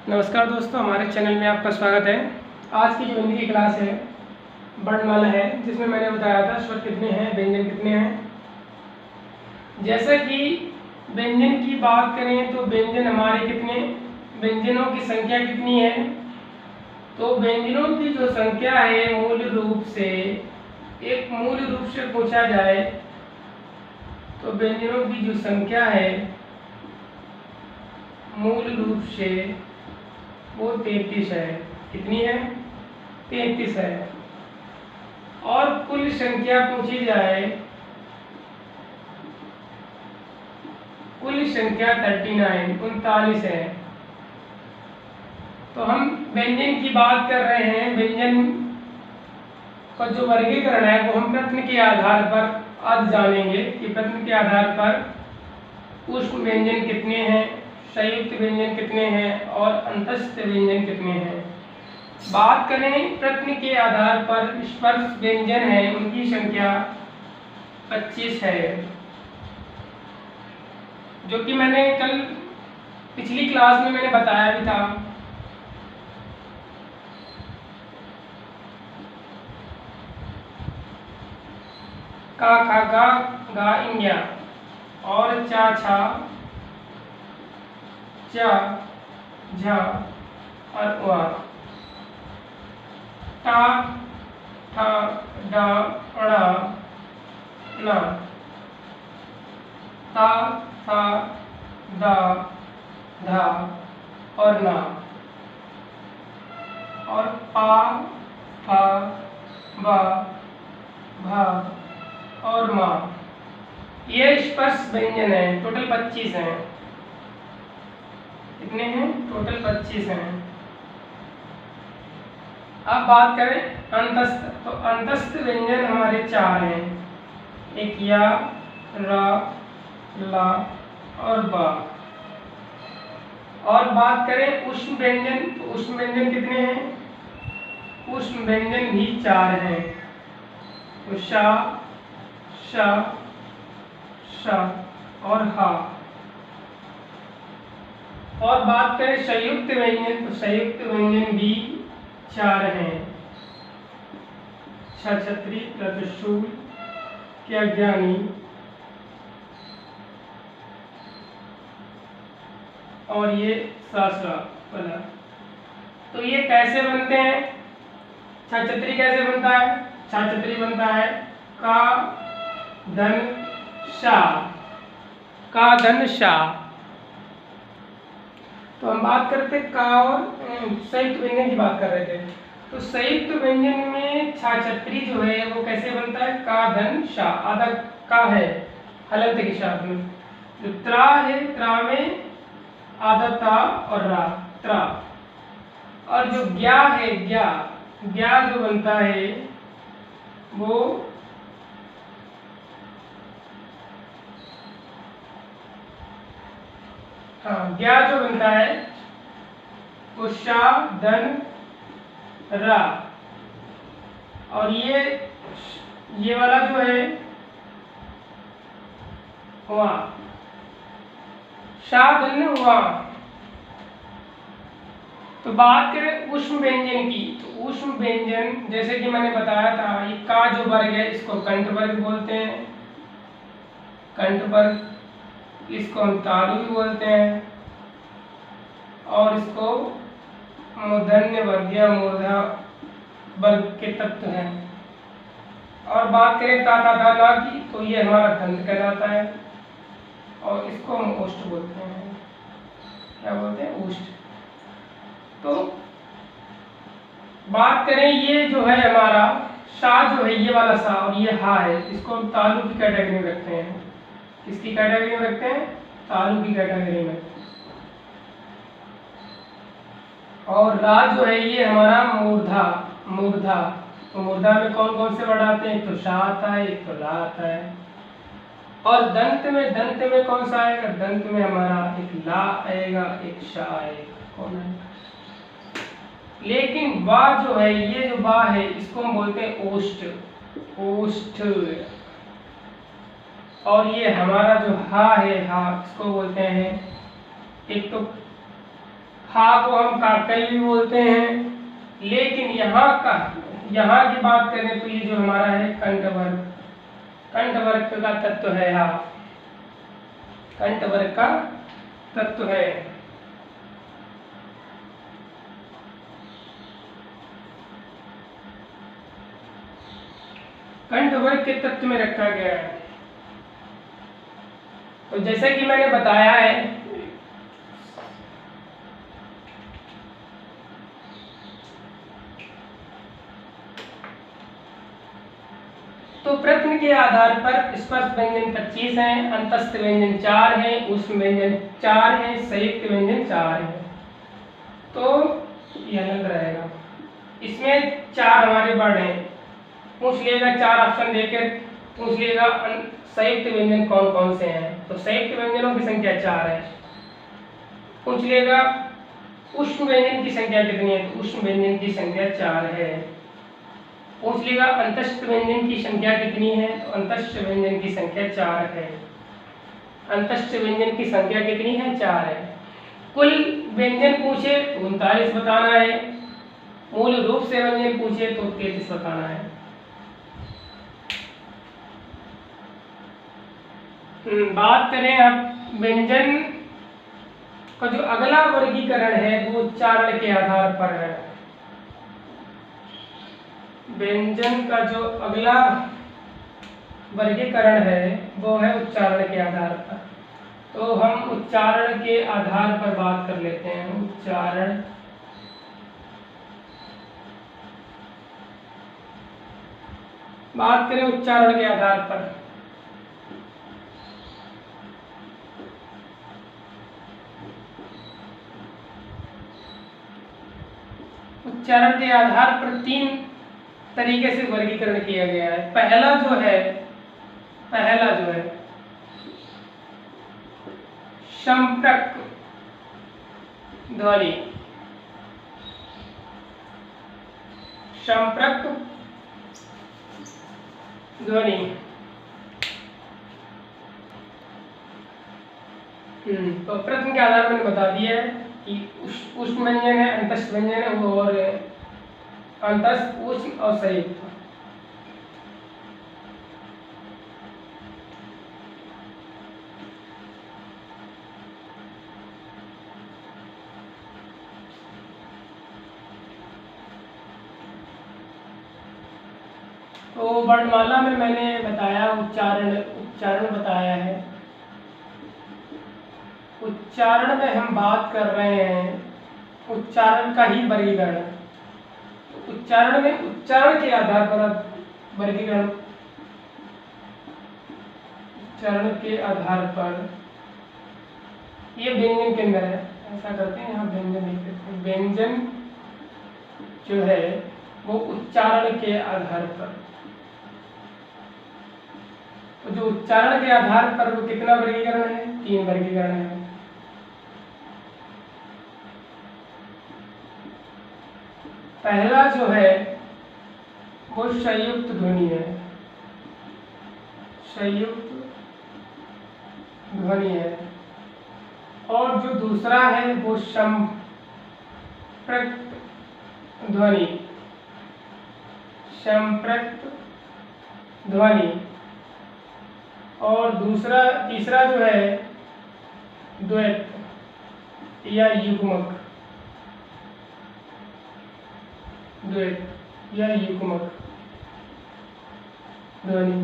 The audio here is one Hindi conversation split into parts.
नमस्कार दोस्तों, हमारे चैनल में आपका स्वागत है। आज की जो हिंदी की क्लास है वर्णमाला है, जिसमें मैंने बताया था स्वर कितने हैं, व्यंजन कितने हैं। जैसा कि व्यंजन की बात करें तो व्यंजन हमारे कितने, व्यंजनों की संख्या कितनी है। तो व्यंजनों की जो संख्या है मूल रूप से पूछा जाए तो व्यंजनों की जो संख्या है मूल रूप से वो 33 है। कितनी है? 33 है। और कुल संख्या पूछी जाए, कुल संख्या 39 है। तो हम व्यंजन की बात कर रहे हैं। व्यंजन का जो वर्गीकरण है वो हम प्रश्न के आधार पर आज जानेंगे कि प्रश्न के आधार पर उष्ण व्यंजन कितने हैं, संयुक्त व्यंजन कितने हैं और अंतस्थ व्यंजन कितने हैं। बात करें प्रश्न के आधार पर स्पर्श व्यंजन है, उनकी संख्या 25 है, जो कि मैंने कल पिछली क्लास में मैंने बताया भी था। का खा गा इंग्या और चा छा चा झा और वा, टा ठा डा अड़ा ना, ता था दा धा और ना, और पा फा बा भा और माँ। ये स्पर्श व्यंजन है। टोटल 25 हैं। कितने हैं? टोटल 25 हैं। अब बात करें अंतस्थ, तो अंतस्थ व्यंजन हमारे 4 हैं। एक या, रा, ला और बा। और बात करें उष्ण व्यंजन, तो उष्ण व्यंजन कितने हैं? उष्ण व्यंजन भी 4 हैं। तो शा, शा, शा और हा। और बात करें संयुक्त व्यंजन, तो संयुक्त व्यंजन भी 4 हैं। छछत्री, त्रतुशूल, क्या ज्ञानी और ये सासरा वाला। तो ये कैसे बनते हैं? छछत्री कैसे बनता है? छछत्री बनता है का धन शा, का धन शा। तो हम बात करते का और संयुक्त व्यंजन की बात कर रहे थे। तो संयुक्त व्यंजन में छाछत्री जो है वो कैसे बनता है? का धन शा, आधा का है हलंत के साथ में। जो त्रा है, त्रा में आधा ता और रा, त्रा। और जो ज्ञा है, ज्ञा, ज्ञा जो बनता है वो ज्ञा जो बनता है वो शा धन रा। और ये वाला जो है वा, शा धन वा। तो बात करें उष्ण व्यंजन की, तो उष्ण व्यंजन जैसे कि मैंने बताया था, ये का जो वर्ग है इसको कंठ वर्ग बोलते हैं। कंठ वर्ग, इसको हम तालु भी बोलते हैं और इसको मूर्धन्य वर्ग या मूर्धा वर्ग के तत्व हैं। और बात करें ता था धा ला की, तो ये हमारा दंत कहलाता है और इसको हम ओष्ठ बोलते हैं। क्या बोलते हैं? ओष्ठ। तो बात करें ये जो है हमारा शा जो है, ये वाला सा और ये हा है, इसको हम तालु की कैटेगरी में रखते हैं। किसकी कैटेगरी में रखते हैं? तालु की कैटेगरी में। और रा जो है ये हमारा मूर्धा, मूर्धा। तो मूर्धा में कौन कौन से वर्ड आते हैं? एक तो शा आता है, एक तो ला आता है। और दंत में कौन सा आएगा? दंत में हमारा एक ला आएगा, एक शा आएगा। कौन आएगा? लेकिन वा जो है, ये जो वा है इसको हम बोलते हैं ओष्ठ, ओष्ठ। और ये हमारा जो हा है, हा, इसको बोलते हैं एक तो हा को हम काकल भी बोलते हैं, लेकिन यहाँ की बात करें तो ये जो हमारा है कंठवर्ग, कंठवर्ग का तत्व है हा, कंठवर्ग का तत्व है। कंठवर्ग के तत्व में रखा गया है। तो जैसे कि मैंने बताया है, तो प्रश्न के आधार पर स्पर्श व्यंजन 25 हैं, अंतस्थ व्यंजन 4 हैं, ऊष्म व्यंजन 4 हैं, संयुक्त व्यंजन 4 हैं। तो यह अलग रहेगा। इसमें 4 हमारे वर्ड हैं, पूछ लेगा 4 ऑप्शन देकर पूछ लेगा संयुक्त व्यंजन कौन कौन से हैं, तो संयुक्त व्यंजनों की संख्या 4 है। पूछ लेगा ऊष्म व्यंजन की संख्या कितनी है, तो ऊष्म व्यंजन की संख्या 4 है। पूछ लेगा अंतस्थ व्यंजन की संख्या कितनी है, तो अंतस्थ व्यंजन की संख्या 4 है। अंतस्थ व्यंजन की संख्या कितनी है, 4 है। कुल व्यंजन पूछे तो 39 बताना है, मूल रूप से व्यंजन पूछे तो 33 बताना है। बात करें अब व्यंजन का जो अगला वर्गीकरण है वो उच्चारण के आधार पर है। व्यंजन का जो अगला वर्गीकरण है वो है उच्चारण के आधार पर। तो हम उच्चारण के आधार पर बात कर लेते हैं। उच्चारण बात करें उच्चारण के आधार पर, उच्चारण के आधार पर 3 तरीके से वर्गीकरण किया गया है। पहला जो है संप्रक ध्वनि, संप्रक ध्वनि। तो प्रश्न के आधार पर मैंने बता दिया है कि ऊष्म व्यंजन है, अंतस्थ व्यंजन है, और अंतस्थ, ऊष्म और संयुक्त। तो वर्णमाला में मैंने बताया उच्चारण बताया है। उच्चारण में हम बात कर रहे हैं उच्चारण का ही वर्गीकरण। उच्चारण में उच्चारण के आधार पर वर्गीकरण, उच्चारण के आधार पर ये व्यंजन के अंदर है। ऐसा करते हैं, यहाँ व्यंजन लिख देते हैं। व्यंजन जो है वो उच्चारण के आधार पर, तो जो उच्चारण के आधार पर वो कितना वर्गीकरण है, 3 वर्गीकरण है। पहला जो है वो संयुक्त ध्वनि है, संयुक्त ध्वनि है। और जो दूसरा है वो संप्रक्त ध्वनि, संप्रक्त ध्वनि। और तीसरा जो है द्वैत या युग्मक, द्वैत या युग्मक ध्वनि।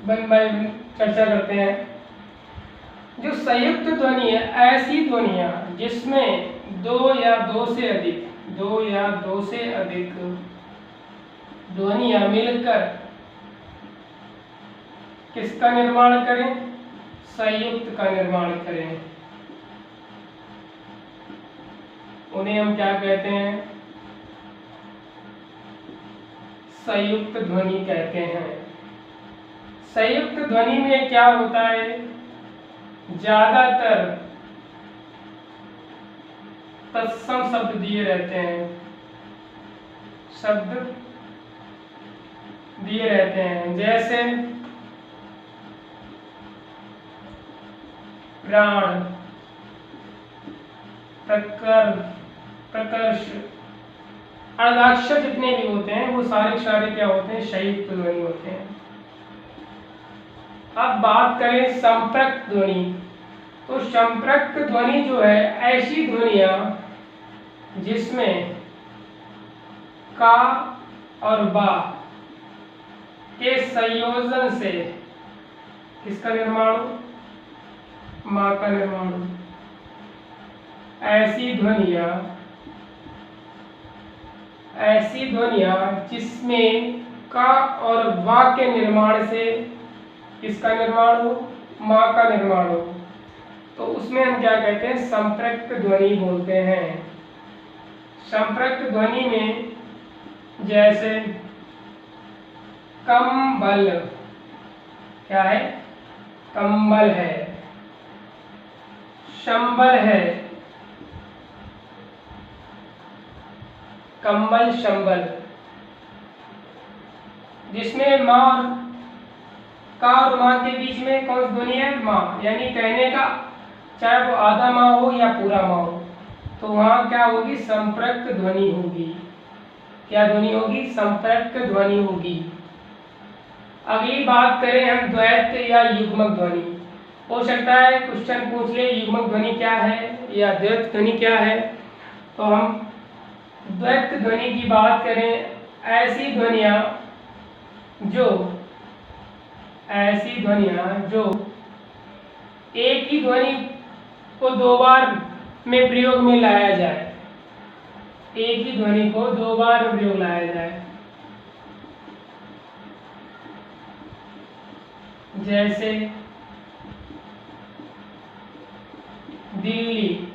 वन बाय वन चर्चा करते हैं। जो संयुक्त ध्वनि है, ऐसी ध्वनियां जिसमें 2 या 2 से अधिक ध्वनियां मिलकर किसका निर्माण करें, संयुक्त का निर्माण करें, उन्हें हम क्या कहते हैं, संयुक्त ध्वनि कहते हैं। संयुक्त ध्वनि में क्या होता है, ज्यादातर तत्सम शब्द दिए रहते हैं, शब्द दिए रहते हैं, जैसे प्राण, प्रकर, प्रकर्ष, अर्धाक्षर जितने भी होते हैं वो सारे क्या होते हैं, संयुक्त ध्वनि होते हैं। अब बात करें संप्रक्त ध्वनि। तो संप्रक्त ध्वनि जो है ऐसी ध्वनियां जिसमें का और बा के संयोजन से किसका निर्माण हो, मां का निर्माण हो। ऐसी ध्वनियां जिसमें का और वा के निर्माण से किसका निर्माण हो, मां का निर्माण हो, तो उसमें हम क्या कहते हैं, संप्रक्त ध्वनि बोलते हैं। संप्रक्त ध्वनि में जैसे कंबल, क्या है, कंबल है, शंबल है, कंबल शंबल, जिसमें मां और का और मां के बीच में कौन सी ध्वनि है, मां, यानी कहने का चाहे वो आधा मां हो या पूरा मां हो, तो वहां क्या होगी, संप्रक्त ध्वनि होगी। क्या ध्वनि होगी, संप्रक्त ध्वनि होगी। अगली बात करें हम द्वैत या युग्मक ध्वनि। हो सकता है क्वेश्चन पूछ ले युग्मक ध्वनि क्या है या द्वैत ध्वनि क्या है, तो हम द्वैत ध्वनि की बात करें, ऐसी ध्वनियां जो एक ही ध्वनि को दो बार में प्रयोग में लाया जाए, एक ही ध्वनि को दो बार में प्रयोग लाया जाए। जैसे दिल्ली,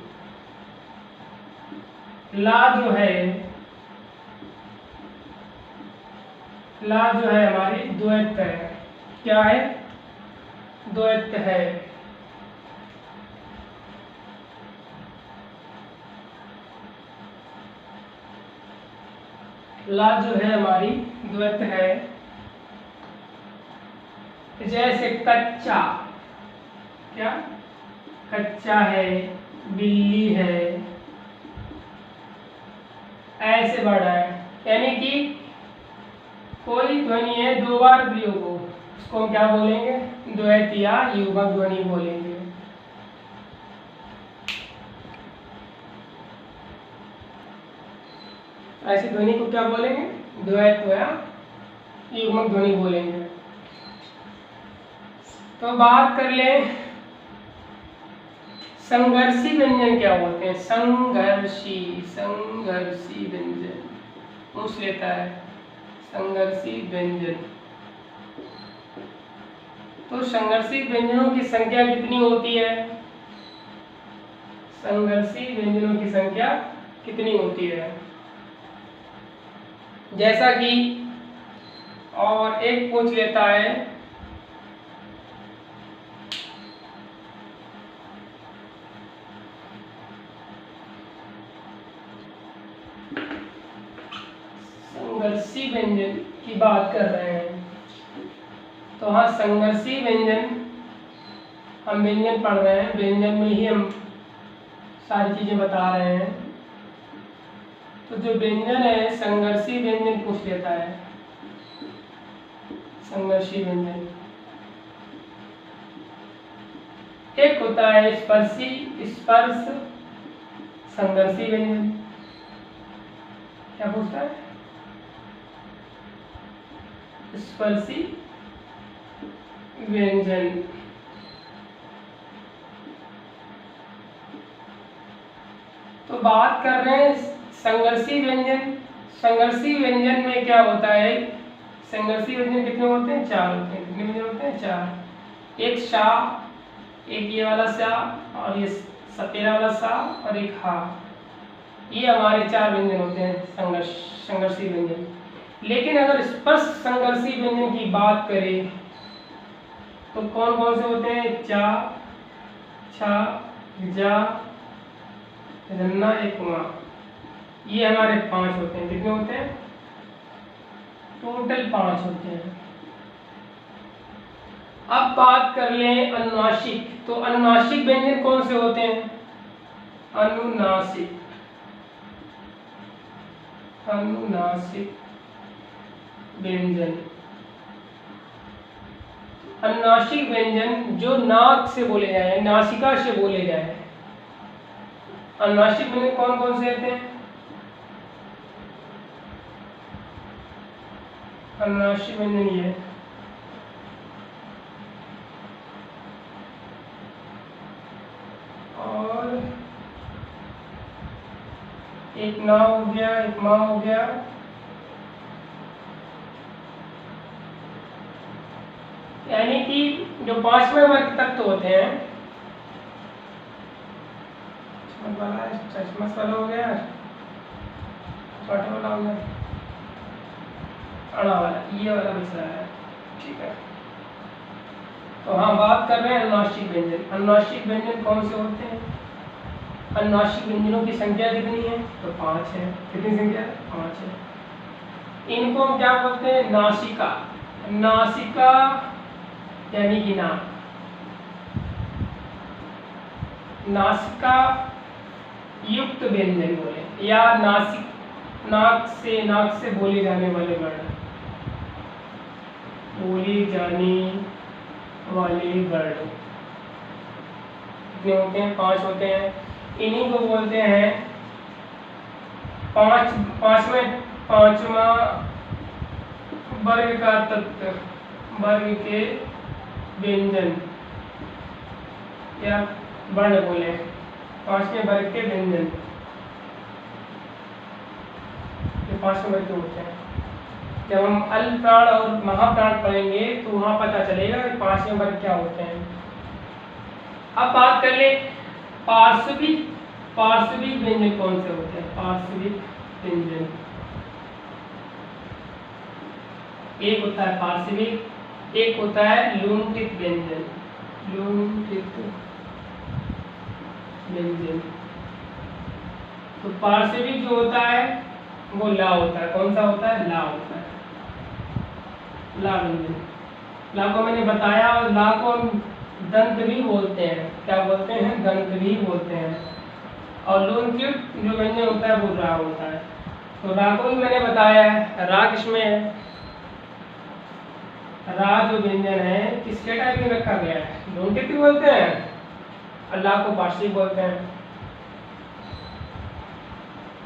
ला जो है हमारी द्वैत है। क्या है, द्वैत है। ला जो है हमारी द्वैत है। जैसे कच्चा, क्या, कच्चा है, बिल्ली है, ऐसे बढ़ा है, यानी कि कोई ध्वनि है दो बार प्रयोग हो, उसको हम क्या बोलेंगे, द्वैत या युग्मक ध्वनि बोलेंगे। ऐसी ध्वनि को क्या बोलेंगे, द्वैत या युग्मक ध्वनि बोलेंगे। तो बात कर ले संघर्षी व्यंजन क्या होते हैं। संघर्षी व्यंजन पूछ लेता है, संघर्षी व्यंजन। तो संघर्षी व्यंजनों की संख्या कितनी होती है, संघर्षी व्यंजनों की संख्या कितनी होती है। जैसा कि और एक पूछ लेता है, संघर्षी व्यंजन की बात कर रहे हैं, तो हाँ संघर्षी व्यंजन, हम व्यंजन पढ़ रहे हैं, व्यंजन में ही हम सारी चीजें बता रहे हैं। तो जो व्यंजन है संघर्षी व्यंजन पूछ लेता है, संघर्षी व्यंजन। एक होता है स्पर्श संघर्षी व्यंजन। क्या पूछता है, स्पर्शी व्यंजन। तो बात कर रहे हैं संघर्षी व्यंजन। संघर्षी व्यंजन में क्या होता है, संघर्षी व्यंजन कितने होते हैं, चार होते हैं। कितने व्यंजन होते हैं, चार। एक शा, एक ये वाला सा, और ये सपेरा वाला सा, और एक हा। ये हमारे चार व्यंजन होते हैं संघर्षी व्यंजन। लेकिन अगर स्पर्श संघर्षी व्यंजन की बात करें तो कौन कौन से होते हैं, चा, छा, जा, रन्ना, एक मा। ये हमारे 5 होते हैं। कितने होते हैं, टोटल 5 होते हैं। अब बात कर लें अनुनासिक। तो अनुनासिक व्यंजन कौन से होते हैं, अनुनासिक, अनुनासिक व्यंजन। अनुनासिक व्यंजन जो नाक से बोले जाए, नासिका से बोले जाए। अनुनासिक व्यंजन कौन कौन से होते हैं? अनुनासिक व्यंजन ये और एक ना हो गया, एक माँ हो गया, यानी कि जो 5वें वर्ग तत्व होते हैं, चश्मस वाला हो गया, छोटा वाला हो गया, अड़ा वाला, ये वाला बच रहा है। ठीक है, तो हाँ बात कर रहे हैं अनुनासिक व्यंजन। अनुनासिक व्यंजन कौन से होते हैं? अनुनासिक व्यंजनों की संख्या कितनी है? तो 5 है। कितनी संख्या? 5 है। इनको हम क्या बोलते हैं? नासिका। नासिका यानी कि नाक, नासिका युक्त व्यंजन बोले, या नासिक, नाक से बोले जाने वाले वर्ण, बोले जाने वाले वर्ण कितने होते हैं? 5 होते हैं। इन्हीं को बोलते हैं पांचवा वर्ग का तत्व, वर्ग के व्यंजन या वर्ण बोले, 5वें वर्ग के व्यंजन, ये 5वें वर्ग के होते हैं। जब हम अल प्राण और महाप्राण पढ़ेंगे तो वहां पता चलेगा कि 5वें वर्ग क्या होते हैं। अब बात कर ले पार्श्विक। पार्श्विक व्यंजन कौन से होते हैं? पार्श्विक व्यंजन, एक होता है पार्श्विक, एक होता है लुंठित व्यंजन। लुंठित व्यंजन, तो पार्श्विक जो होता है वो ला होता है। कौन सा होता है? ला होता है, ला व्यंजन। ला को मैंने बताया, और ला को हम दंत भी बोलते हैं। क्या बोलते हैं? दंत भी बोलते हैं। और लुंठित जो व्यंजन होता है वो रा होता है। तो रा को भी मैंने बताया है। रा किसमें है? रा जो व्यंजन है किसके टाइप में रखा गया है? लुंठित भी बोलते हैं, अल्लाह को पार्श्विक बोलते हैं।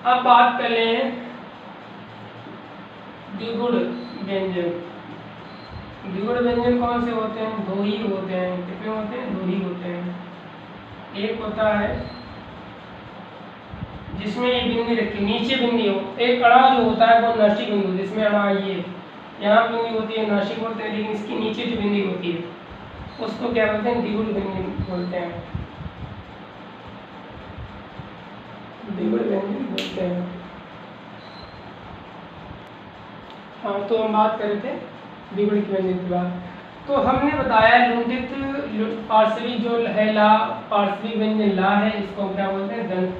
अब बात कर लें द्विगुण व्यंजन। द्विगुण व्यंजन कौन से होते हैं? 2 ही होते हैं। कितने होते हैं? 2 ही होते हैं। एक होता है जिसमें ये बिंदी रखी, नीचे बिंदी हो, एक अड़ा जो होता है वो नासिक बिंदु, जिसमें अड़ा ये यहाँ बिंदी होती है, नासिक बोलते हैं, लेकिन इसकी नीचे जो बिंदी होती है उसको क्या बोलते हैं? द्विगुण व्यंजन बोलते हैं। द्विगुण व्यंजन बोलते हैं। हाँ, तो हम बात कर रहे थे द्विगुण के व्यंजन की बात। तो हमने बताया लुंठित पार्श्विक जो है ला, पार्श्विक व्यंजन ला है, इसको क्या बोलते हैं? दंत,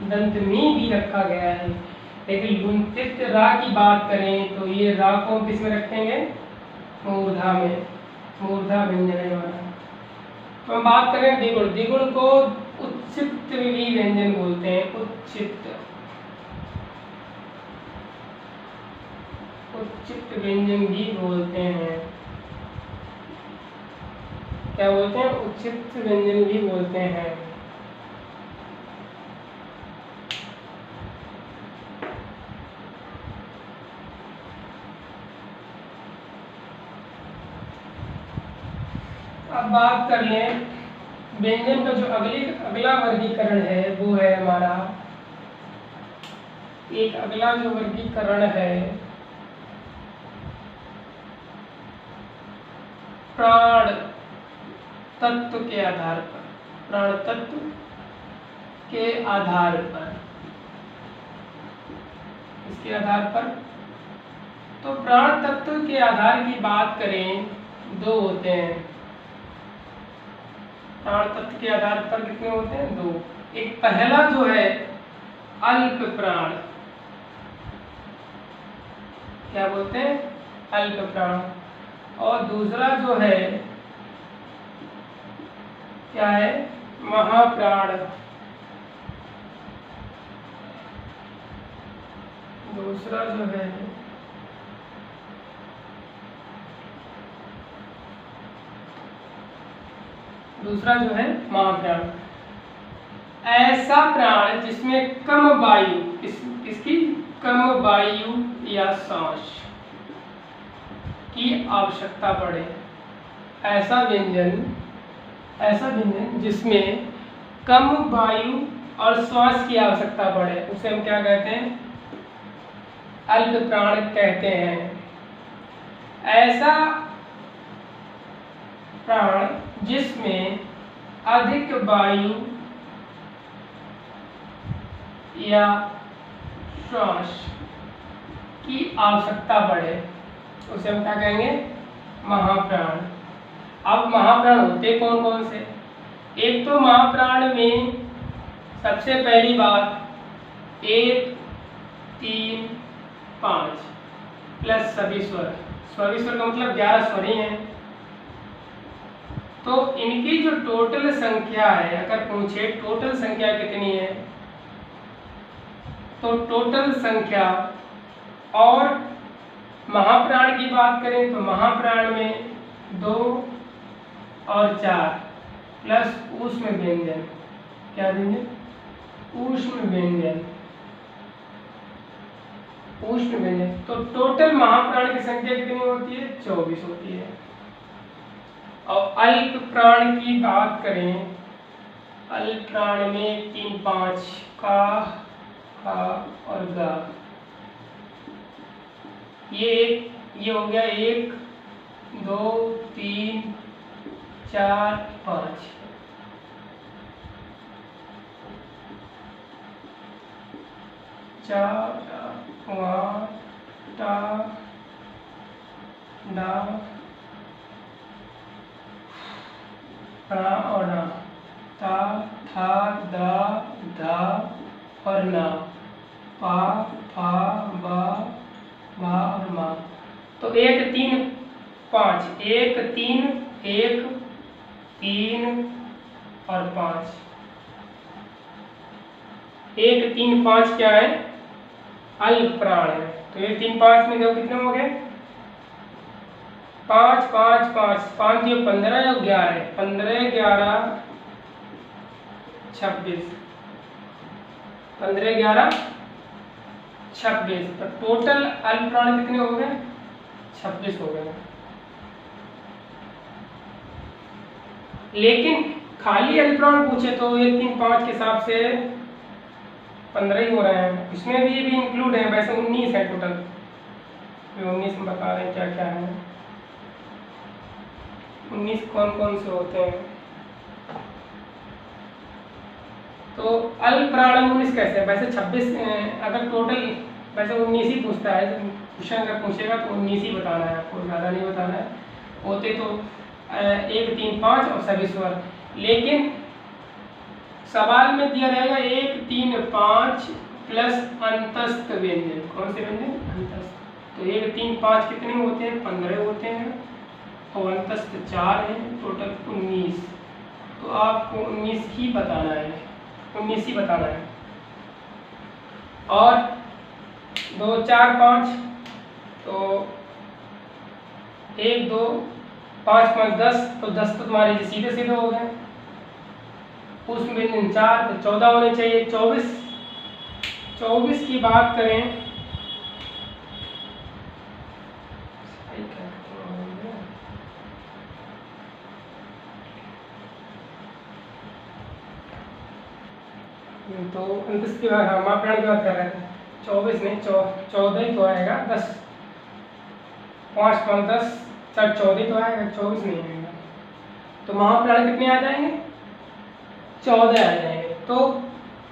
दंत में भी रखा गया है। लेकिन लुंठित रा की बात करें तो ये रा को किस में रखेंगे? मूर्धा में। मूर्धा व्यंजन है हमारा। तो हम बात करें द्विगुण। द्विगुण को उच्चित भी व्यंजन बोलते हैं। उच्चित, उच्चित व्यंजन भी बोलते हैं। क्या बोलते हैं? उच्चित व्यंजन भी बोलते हैं। अब बात कर लें व्यंजन का जो अगला वर्गीकरण है वो है हमारा, एक अगला जो वर्गीकरण है प्राण तत्व के आधार पर। प्राण तत्व के आधार पर, इसके आधार पर, तो प्राण तत्व के आधार की बात करें 2 होते हैं। प्राण तत्व के आधार पर कितने होते हैं? 2। एक पहला जो है अल्प प्राण, क्या बोलते हैं? अल्प प्राण। और दूसरा जो है क्या है? महाप्राण। दूसरा जो है महाप्राण। ऐसा प्राण जिसमें कम वायु, इसकी कम वायु या सांस की आवश्यकता पड़े। ऐसा व्यंजन जिसमें कम वायु और श्वास की आवश्यकता पड़े उसे हम क्या कहते हैं? अल्प प्राण कहते हैं। ऐसा प्राण जिसमें अधिक वायु या श्वास की आवश्यकता पड़े उसे हम क्या कहेंगे? महाप्राण। अब महाप्राण होते कौन कौन से? एक तो महाप्राण में सबसे पहली बात 1, 3, 5 प्लस सभी स्वर। सभी स्वर का मतलब 11 स्वर ही हैं। तो इनकी जो टोटल संख्या है, अगर पूछे टोटल संख्या कितनी है, तो टोटल संख्या, और महाप्राण की बात करें तो महाप्राण में 2 और 4 प्लस ऊष्म व्यंजन। क्या व्यंजन? ऊष्म व्यंजन। तो टोटल महाप्राण की संख्या कितनी होती है? 24 होती है। और अल्प प्राण की बात करें, अल्प प्राण में 3, 5 का, हा और गा। ये हो गया 1, 2, 3, 4, 5। चा, वा, टा, डा, और ना, ता, था, दा, धा और ना, पा, फा, बा, भा और मा। तो 1, 3, 5, 1, 3, 1, 3 और 5। 1, 3, 5 क्या है? अल्प प्राण है। तो 1, 3, 5 में देखो कितने हो गए? 5, 5, 5, 5 ये 15 और 11, 15, 11, 26, 15, 11, 26। तो टोटल अल्प प्राण कितने हो गए? 26 हो गए। लेकिन खाली अल्प प्राण पूछे तो 1, 3, 5 के हिसाब से 15 ही हो रहे हैं। इसमें भी ये भी इंक्लूड है। वैसे 19 है टोटल। 19 में बता रहे हैं क्या क्या है। 19 कौन कौन से होते हैं? तो अल्प प्राण 19 कैसे? वैसे 26 अगर टोटल, वैसे 19 ही पूछता है। क्वेश्चन अगर पूछेगा तो 19 ही बताना है आपको, ज़्यादा नहीं बताना है। होते तो 1, 3, 5 और सभी स्वर। लेकिन सवाल में दिया रहेगा 1, 3, 5 प्लस अंतस्थ व्यंजन। कौन से व्यंजन? अंतस्थ। तो 1, 3, 5 कितने होते हैं? 15 होते हैं और अंतस्थ 4 हैं, टोटल 19। तो आपको 19 ही बताना है, 19 ही बताना है। और 2, 4, 5, तो 1, 2, 5, 5, 10, तो 10 तो तुम्हारे सीधे सीधे हो गए। उसमें व्यंजन 4 तो 14 होने चाहिए। 24 की बात करें, तो इसकी बात हम महाप्राण की बात कर रहे हैं। 24 नहीं, 14 ही तो आएगा। 10, 5, 5, 10, 14 ही तो आएगा, 24 नहीं आएगा। तो महाप्राण कितने आ जाएंगे? 14 आ जाएंगे। तो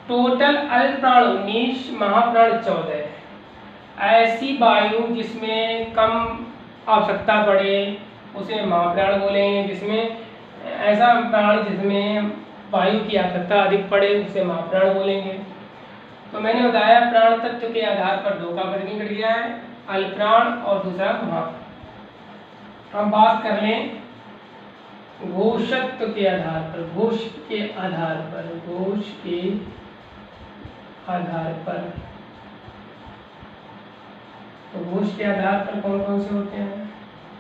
टोटल अल्प प्राण 19, महाप्राण 14। ऐसी वायु जिसमें कम आवश्यकता पड़े उसे महाप्राण बोलेंगे। जिसमें ऐसा प्राण जिसमें वायु की आवश्यकता अधिक पड़े उसे महाप्राण बोलेंगे। तो मैंने बताया प्राण तत्व के आधार पर 2 का वर्गीकरण कर दिया है, अल्प प्राण और दूसरा महाप्राण। हम बात कर लें घोषत्व के आधार पर। घोष के आधार पर तो घोष के आधार पर कौन कौन से होते हैं?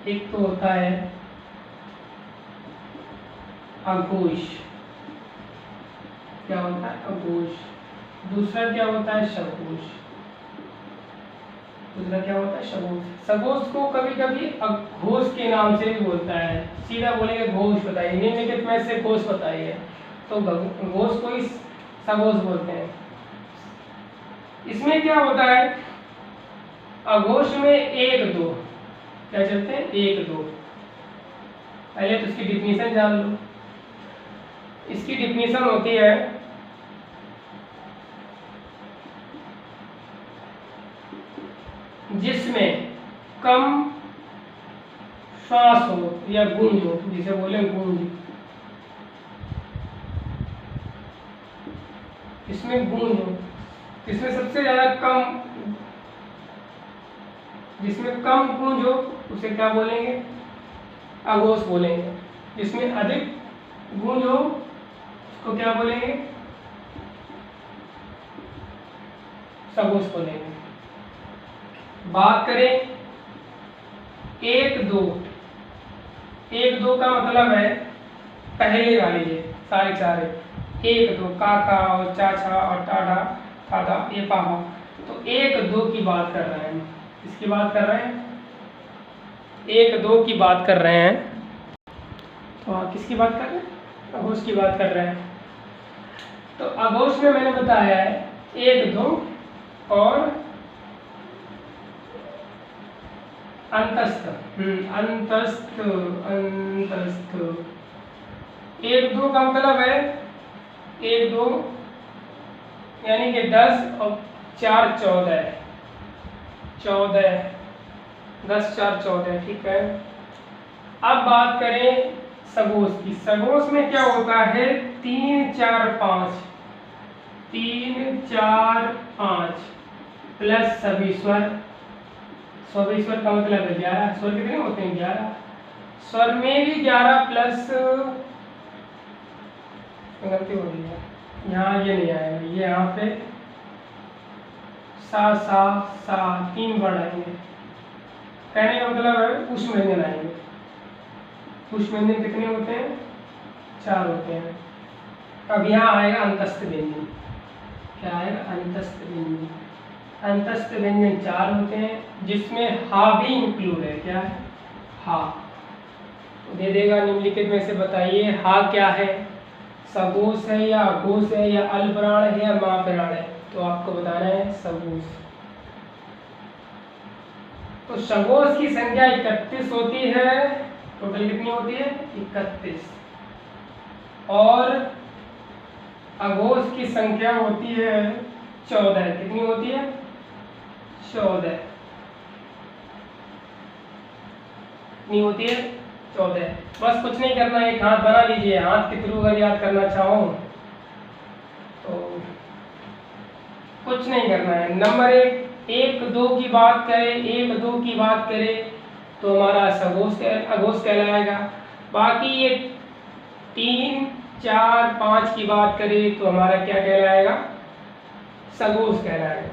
एक तो होता है अघोष, क्या होता है? अघोष। दूसरा क्या होता है? सघोष। दूसरा क्या होता है? सघोष। सघोष को कभी कभी अघोष के नाम से भी बोलता है, सीधा बोलेंगे घोष बताइए, निम्नलिखित में से घोष बताइए, तो घोष को ही सघोष बोलते हैं। इसमें क्या होता है? अघोष में एक दो क्या चलते हैं? एक दो। पहले तो इसकी डिफिनीशन जान लो। इसकी डिफिनीशन होती है जिसमें कम श्वास हो या गूंज हो, जिसे बोले गूंज, इसमें गूंज हो, इसमें सबसे ज्यादा कम, जिसमें कम गूंज हो उसे क्या बोलेंगे? अघोष बोलेंगे। जिसमें अधिक गूंज हो उसको क्या बोलेंगे? सघोष बोलेंगे। बात करें एक दो, एक दो का मतलब है पहले वाली ये सारे सारे, एक दो, काका और चाचा और टाढ़ा दादा ये पापा, तो एक दो की बात कर रहे हैं। किसकी बात कर रहे हैं? एक दो की बात कर रहे हैं। तो आप किसकी बात कर रहे हैं? अघोष की बात कर रहे हैं। तो अघोष में मैंने बताया है एक दो और अंतस्थ। अंतस्थ, अंतस्थ। एक दो का मतलब है एक दो यानी कि 10 और 4 14, 14, 10 4 14, ठीक है। अब बात करें सघोष की। सघोष में क्या होता है? 3 4 5, 3 4 5 प्लस सभी स्वर। सभी स्वर का मतलब है 11। स्वर कितने होते हैं? 11। स्वर में भी 11 प्लस, गलती हो रही है यहाँ, ये नहीं आएगा, ये यहाँ पे सा सा सा 3 वर्ण आएंगे। कहने का मतलब है पुष्प व्यंजन आएंगे। पुष्प व्यंजन कितने होते हैं? 4 होते हैं। अब यहाँ आएगा अंतस्थ व्यंजन। क्या आएगा? अंतस्थ व्यंजन। अंतस्थ व्यंजन 4 होते हैं जिसमें हा भी इंक्लूड है। क्या है? हा। तो दे देगा निम्नलिखित में से बताइए हा क्या है? सघोष है या अघोष है या अल्पप्राण है या महाप्राण है? तो आपको बताना है सघोष। तो सघोष की संख्या 31 होती है। टोटल कितनी होती है? 31। और अघोष की संख्या होती है 14। कितनी होती है? 14। कितनी होती है? 14। बस कुछ नहीं करना है, एक हाथ बना लीजिए। हाथ के थ्रू अगर याद करना चाहो तो कुछ नहीं करना है। नंबर 1 2 की बात करें, 1 2 की बात करें तो हमारा सघोष अघोष कहलाएगा। बाकी ये 3 4 5 की बात करें तो हमारा क्या कहलाएगा? सघोष कहलाएगा।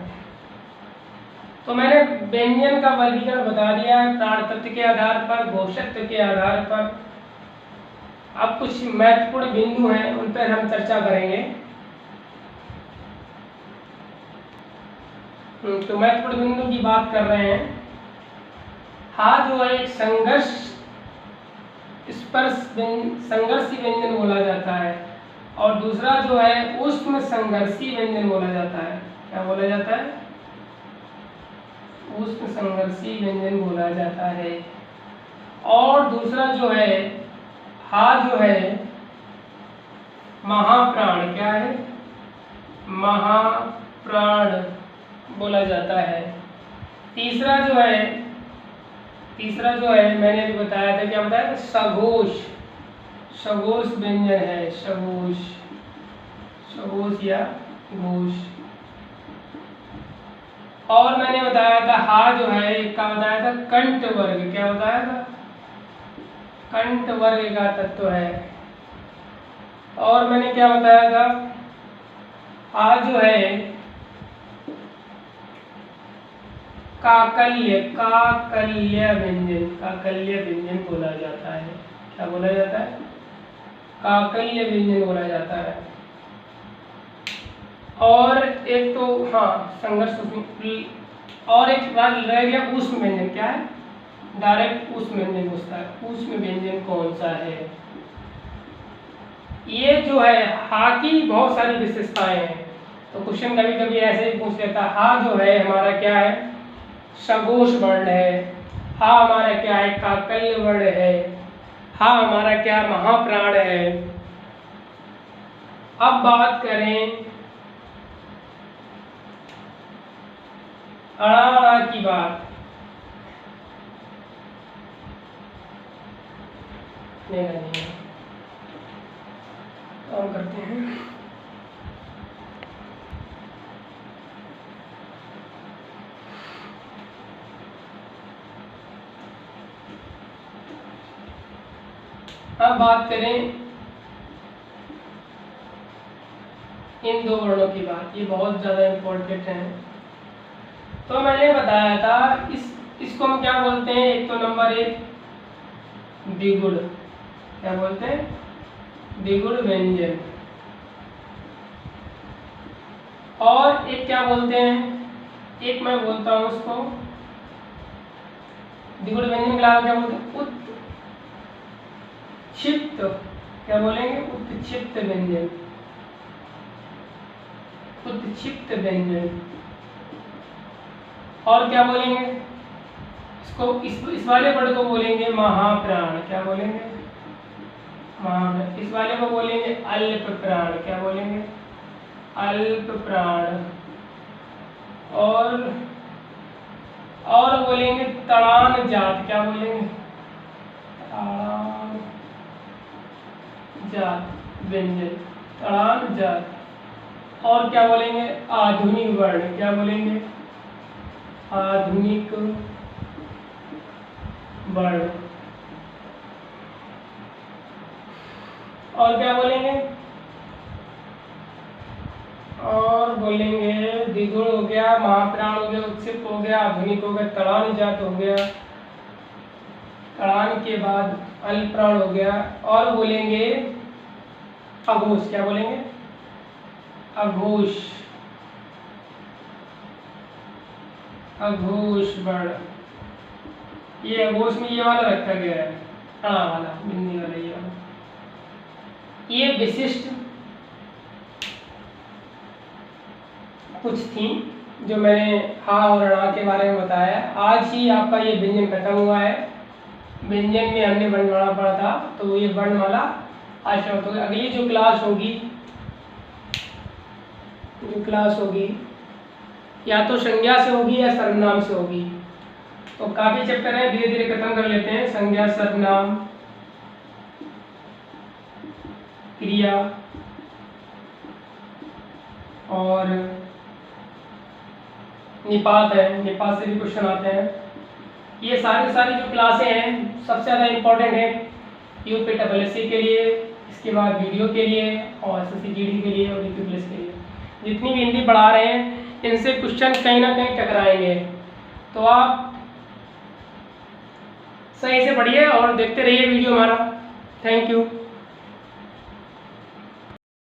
तो मैंने व्यंजन का वर्गीकरण बता दिया है प्राण तत्व के आधार पर, घोषत्व के आधार पर। अब कुछ महत्वपूर्ण बिंदु हैं उन पर हम चर्चा करेंगे। तो महत्वपूर्ण बिंदु की बात कर रहे हैं। हा जो है एक संघर्षी व्यंजन बोला जाता है, और दूसरा जो है उष्म संघर्षी व्यंजन बोला जाता है। क्या बोला जाता है? उष्ण संघर्षी व्यंजन बोला जाता है। और दूसरा जो है हा जो है महाप्राण। क्या है? महाप्राण बोला जाता है। तीसरा जो है मैंने अभी बताया था, क्या बताया था? सघोष। सघोष व्यंजन है। सघोष, सघोष या घोष। और मैंने बताया था हा जो है क्या बताया था? कंठ वर्ग। क्या बताया था? कंठ वर्ग का तत्व है। और मैंने क्या बताया था? हा जो है काकल्य, काकल्य व्यंजन, काकल्य व्यंजन बोला जाता है। क्या बोला जाता है? काकल्य व्यंजन बोला जाता है। और एक तो हाँ संघर्ष, और एक रह गया ऊष्म व्यंजन। क्या है? डायरेक्ट ऊष्म व्यंजन पूछता है। ऊष्म व्यंजन कौन सा है? ये जो है हा की बहुत सारी विशेषताएं हैं, तो क्वेश्चन कभी कभी ऐसे ही पूछ लेता है। हा जो है हमारा क्या है? सघोष वर्ण है। हा हमारा क्या है? काकल्य वर्ण है। हा हमारा क्या? महाप्राण है। अब बात करें अड़ा की बात, नहीं और करते हैं। अब बात करें इन दो वर्णों की बात, ये बहुत ज़्यादा इम्पोर्टेंट है। तो मैंने बताया था इसको हम क्या बोलते हैं? एक तो नंबर 1 द्विगुण, क्या बोलते हैं? द्विगुण व्यंजन। और एक क्या बोलते हैं? एक मैं बोलता हूँ उसको द्विगुण व्यंजन के अलावा क्या बोलते हैं? उत्क्षिप्त, क्या बोलेंगे? उत्क्षिप्त व्यंजन, उत्क्षिप्त व्यंजन। और क्या बोलेंगे इसको? इस वाले वर्ड को बोलेंगे महाप्राण। क्या बोलेंगे? महाप्राण। इस वाले को बोलेंगे अल्प प्राण। क्या बोलेंगे? अल्प प्राण। और बोलेंगे तड़ान जात। क्या बोलेंगे? तड़ान जात व्यंजन, तड़ान जात। और क्या बोलेंगे? आधुनिक वर्ण। क्या बोलेंगे? आधुनिक वर्ण। और क्या बोलेंगे? और बोलेंगे द्विगुण हो गया, महाप्राण हो गया, उत्क्षिप्त हो गया, आधुनिक हो गया, तड़ान जात हो गया, तड़ान के बाद अल्पप्राण हो गया। और बोलेंगे अघोष। क्या बोलेंगे? अघोष, अघोष वर्ण। ये अघोष में ये वाला रखा गया है, हाँ वाला बिंदी वाला, ये वाला। ये विशिष्ट कुछ थी जो मैंने हा और णा के बारे में बताया। आज ही आपका ये व्यंजन खत्म हुआ है। व्यंजन में हमने वर्णमाला पढ़ा था, तो ये वर्णमाला आज समाप्त होगी। अगली जो क्लास होगी या तो संज्ञा से होगी या सर्वनाम से होगी। तो काफी चैप्टर है, धीरे धीरे खत्म कर लेते हैं। संज्ञा, सर्वनाम, क्रिया और निपात है। निपात से भी क्वेश्चन आते हैं। ये सारी जो क्लासें हैं सबसे ज़्यादा इम्पोर्टेंट है यूपीएससी के लिए, इसके बाद वीडियो के लिए और एसएससी जीडी के लिए और यूपीएससी के लिए। जितनी भी हिंदी पढ़ा रहे हैं इनसे क्वेश्चन कहीं ना कहीं टकराएंगे, तो आप सही से पढ़िए और देखते रहिए वीडियो हमारा। Thank you.